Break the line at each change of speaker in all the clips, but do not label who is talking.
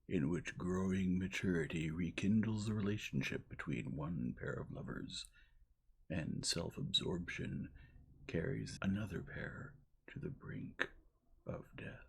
in which growing maturity rekindles the relationship between one pair of lovers, and self-absorption carries another pair to the brink of death.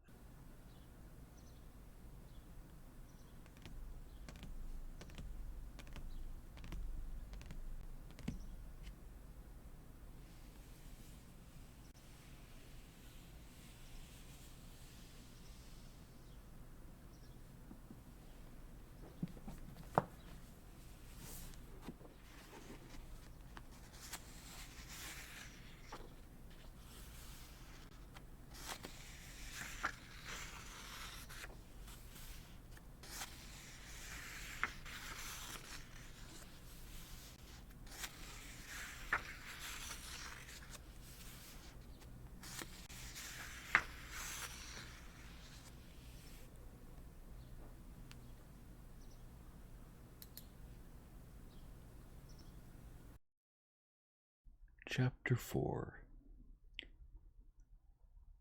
Chapter 4.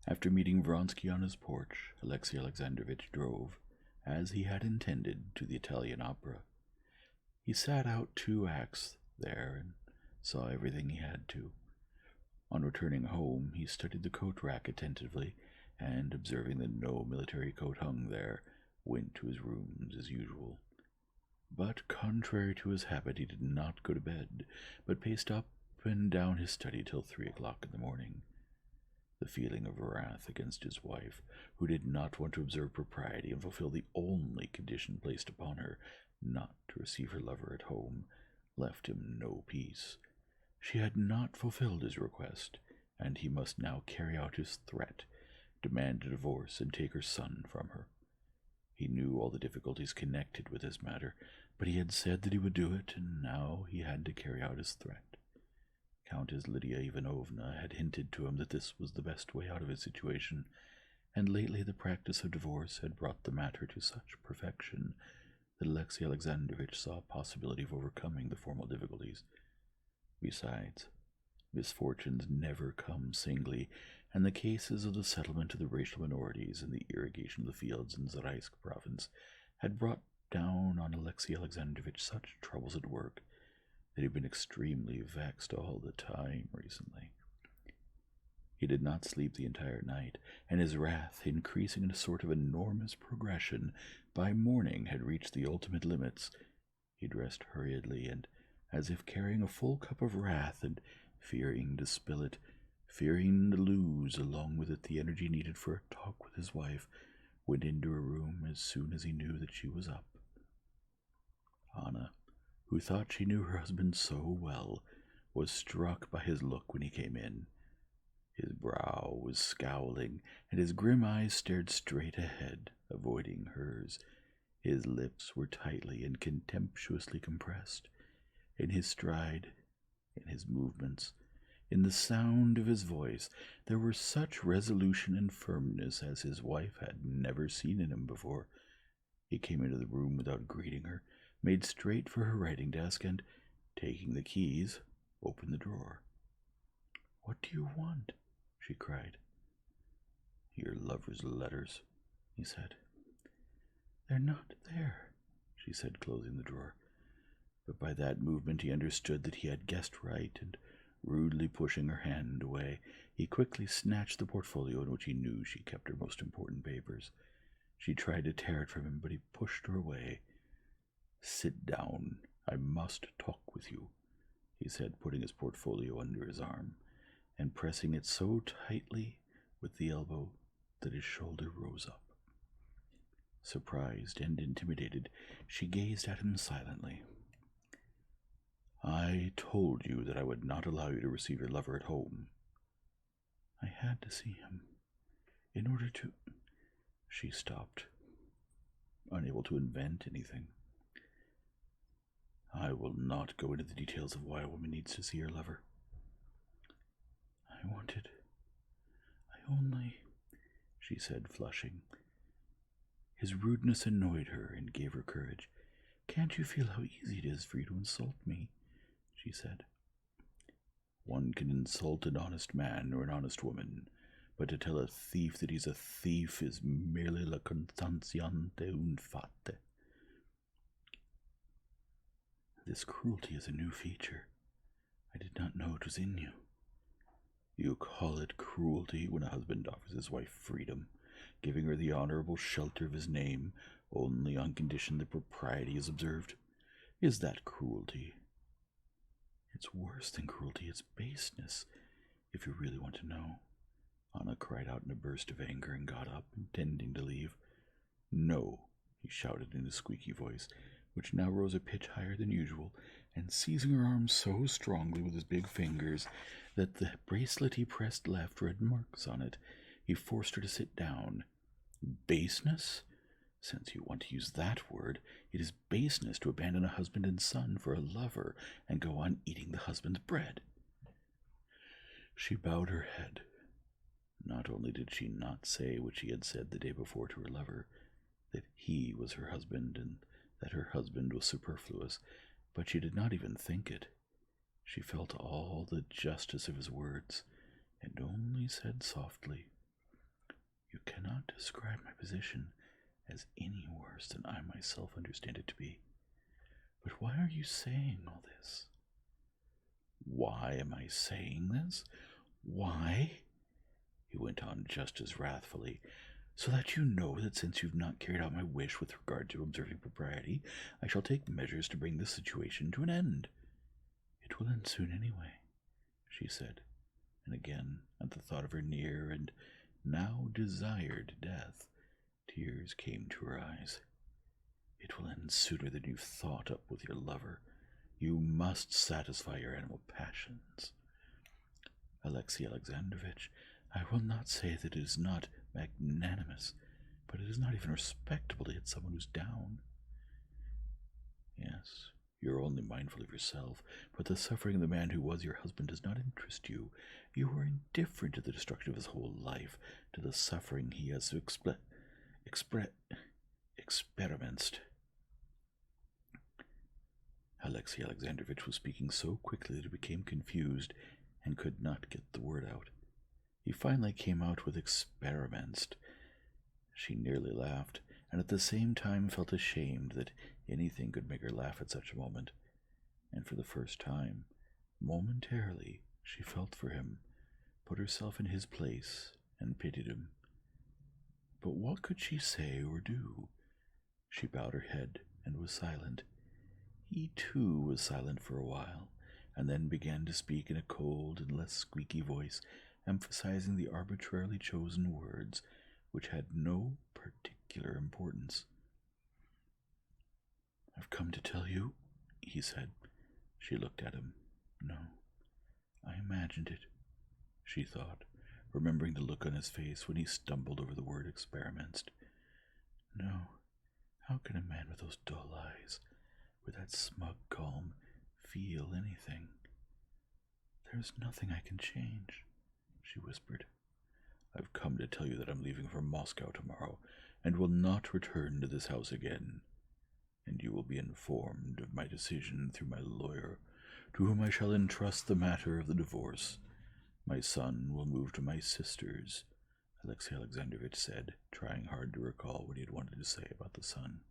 After meeting Vronsky on his porch, Alexei Alexandrovitch drove, as he had intended, to the Italian Opera. He sat out 2 acts there and saw everything he had to. On returning home, he studied the coat rack attentively, and, observing that no military coat hung there, went to his rooms as usual. But, contrary to his habit, he did not go to bed, but paced up and down his study till 3 o'clock in the morning. The feeling of wrath against his wife, who did not want to observe propriety and fulfill the only condition placed upon her, not to receive her lover at home, left him no peace. She had not fulfilled his request, and he must now carry out his threat, demand a divorce, and take her son from her. He knew all the difficulties connected with this matter, but he had said that he would do it, and now he had to carry out his threat. Countess Lydia Ivanovna had hinted to him that this was the best way out of his situation, and lately the practice of divorce had brought the matter to such perfection that Alexei Alexandrovitch saw a possibility of overcoming the formal difficulties. Besides, misfortunes never come singly, and the cases of the settlement of the racial minorities and the irrigation of the fields in Zaraisk province had brought down on Alexei Alexandrovitch such troubles at work that he had been extremely vexed all the time recently. He did not sleep the entire night, and his wrath, increasing in a sort of enormous progression, by morning had reached the ultimate limits. He dressed hurriedly, and, as if carrying a full cup of wrath, and fearing to spill it, fearing to lose along with it the energy needed for a talk with his wife, went into her room as soon as he knew that she was up. Anna, who thought she knew her husband so well, was struck by his look when he came in. His brow was scowling, and his grim eyes stared straight ahead, avoiding hers. His lips were tightly and contemptuously compressed. In his stride, in his movements, in the sound of his voice, there were such resolution and firmness as his wife had never seen in him before. He came into the room without greeting her, made straight for her writing desk, and, taking the keys, opened the drawer. "What do you want?" she cried. "Your lover's letters," he said. "They're not there," she said, closing the drawer. But by that movement he understood that he had guessed right, and, rudely pushing her hand away, he quickly snatched the portfolio in which he knew she kept her most important papers. She tried to tear it from him, but he pushed her away. "Sit down. I must talk with you," he said, putting his portfolio under his arm, and pressing it so tightly with the elbow that his shoulder rose up. Surprised and intimidated, she gazed at him silently. "I told you that I would not allow you to receive your lover at home." "I had to see him, in order to—" She stopped, unable to invent anything. "I will not go into the details of why a woman needs to see her lover. I only, she said, flushing. His rudeness annoyed her and gave her courage. "Can't you feel how easy it is for you to insult me?" she said. "One can insult an honest man or an honest woman, but to tell a thief that he's a thief is merely la constanziante un fate. This cruelty is a new feature. I did not know it was in you. You call it cruelty when a husband offers his wife freedom, giving her the honorable shelter of his name, only on condition that propriety is observed. Is that cruelty? It's worse than cruelty, it's baseness, if you really want to know. Anna cried out in a burst of anger and got up, intending to leave. No, he shouted in a squeaky voice, which now rose a pitch higher than usual, and seizing her arm so strongly with his big fingers that the bracelet he pressed left had marks on it, he forced her to sit down. Baseness? Since you want to use that word, it is baseness to abandon a husband and son for a lover and go on eating the husband's bread. She bowed her head. Not only did she not say what she had said the day before to her lover, that he was her husband and that her husband was superfluous, but she did not even think it. She felt all the justice of his words, and only said softly, "You cannot describe my position as any worse than I myself understand it to be. But why are you saying all this?" "Why am I saying this? Why?" he went on just as wrathfully. "So that you know that since you've not carried out my wish with regard to observing propriety, I shall take measures to bring this situation to an end." "It will end soon anyway," she said, and again, at the thought of her near and now desired death, tears came to her eyes. "It will end sooner than you've thought up with your lover. You must satisfy your animal passions." "Alexey Alexandrovitch, I will not say that it is not magnanimous, but it is not even respectable to hit someone who's down." "Yes, you're only mindful of yourself, but the suffering of the man who was your husband does not interest you. You are indifferent to the destruction of his whole life, to the suffering he has experienced." Alexey Alexandrovitch was speaking so quickly that he became confused and could not get the word out. He finally came out with experienced. She nearly laughed, and at the same time felt ashamed that anything could make her laugh at such a moment. And for the first time, momentarily, she felt for him, put herself in his place, and pitied him. But what could she say or do? She bowed her head and was silent. He, too, was silent for a while, and then began to speak in a cold and less squeaky voice, emphasizing the arbitrarily chosen words, which had no particular importance. "I've come to tell you," he said. She looked at him. "No, I imagined it," she thought, remembering the look on his face when he stumbled over the word experienced. "No, how can a man with those dull eyes, with that smug calm, feel anything? There's nothing I can change," she whispered. "I've come to tell you that I'm leaving for Moscow tomorrow, and will not return to this house again. And you will be informed of my decision through my lawyer, to whom I shall entrust the matter of the divorce. My son will move to my sister's," Alexey Alexandrovitch said, trying hard to recall what he had wanted to say about the son.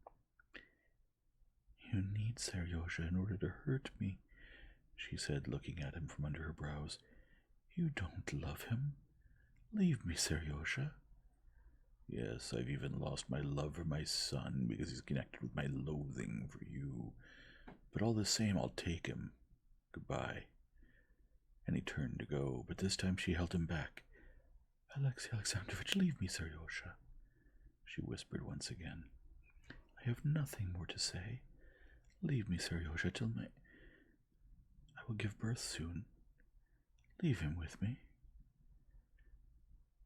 "You need Seryozha in order to hurt me," she said, looking at him from under her brows. "You don't love him. Leave me, Seryozha." "Yes, I've even lost my love for my son because he's connected with my loathing for you. But all the same, I'll take him. Goodbye." And he turned to go, but this time she held him back. "Alexey Alexandrovitch, leave me, Seryozha," she whispered once again. "I have nothing more to say. Leave me, Seryozha, till I will give birth soon. Leave him with me."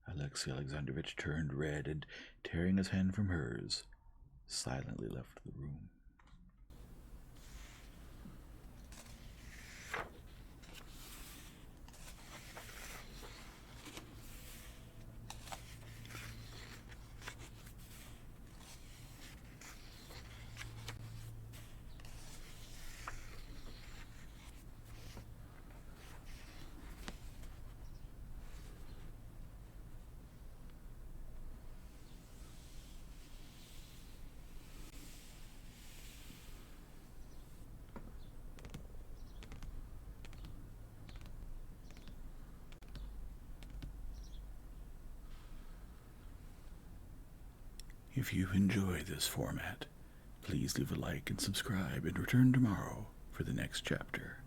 Alexey Alexandrovitch turned red and, tearing his hand from hers, silently left the room. If you enjoy this format, please leave a like and subscribe and return tomorrow for the next chapter.